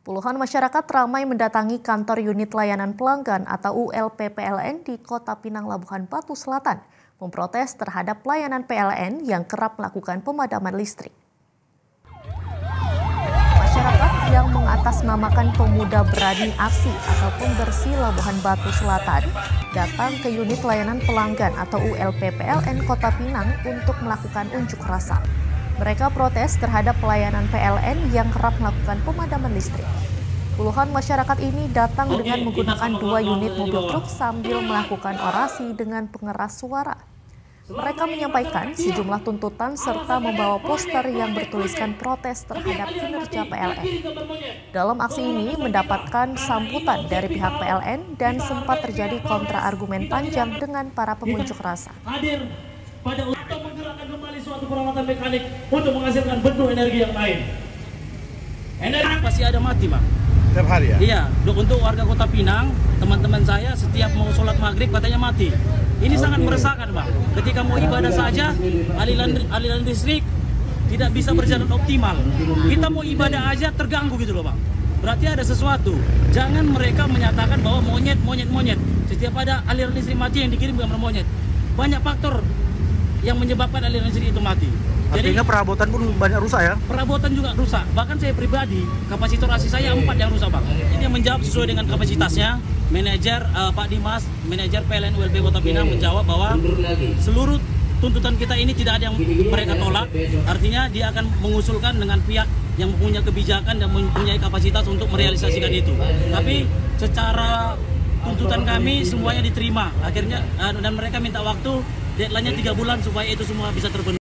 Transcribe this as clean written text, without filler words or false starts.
Puluhan masyarakat ramai mendatangi kantor unit layanan pelanggan atau ULP PLN di Kota Pinang, Labuhan Batu Selatan, memprotes terhadap pelayanan PLN yang kerap melakukan pemadaman listrik. Masyarakat yang mengatasnamakan Pemuda Berani Aksi atau Pembersih Labuhan Batu Selatan datang ke unit layanan pelanggan atau ULP PLN Kota Pinang untuk melakukan unjuk rasa. Mereka protes terhadap pelayanan PLN yang kerap melakukan pemadaman listrik. Puluhan masyarakat ini datang dengan menggunakan 2 unit mobil truk sambil melakukan orasi dengan pengeras suara. Mereka menyampaikan sejumlah tuntutan serta membawa poster yang bertuliskan protes terhadap kinerja PLN. Dalam aksi ini mendapatkan sambutan dari pihak PLN dan sempat terjadi kontra-argumen panjang dengan para pengunjuk rasa. Pada untuk menggerakkan kembali suatu peralatan mekanik untuk menghasilkan bentuk energi yang lain. Energi pasti ada mati, Bang. Setiap hari ya? Iya, untuk warga Kota Pinang, teman-teman saya setiap mau sholat maghrib katanya mati. Ini sangat meresahkan, Bang. Ketika mau ibadah saja, aliran listrik tidak bisa berjalan optimal. Kita mau ibadah aja terganggu gitu loh, Bang. Berarti ada sesuatu. Jangan mereka menyatakan bahwa monyet. Setiap ada aliran listrik mati yang dikirim gambar monyet. Banyak faktor yang menyebabkan aliran listrik itu mati. Artinya perabotan pun banyak rusak ya? Perabotan juga rusak. Bahkan saya pribadi, kapasitor AC saya 4 yang rusak, Bang. Ini yang menjawab sesuai dengan kapasitasnya. Manajer Pak Dimas, manajer PLN ULP Kota Pinang menjawab bahwa seluruh tuntutan kita ini tidak ada yang mereka tolak. Artinya dia akan mengusulkan dengan pihak yang mempunyai kebijakan dan mempunyai kapasitas untuk merealisasikan itu. Tapi secara tuntutan kami semuanya diterima. Akhirnya dan mereka minta waktu deadline-nya 3 bulan supaya itu semua bisa terpenuhi.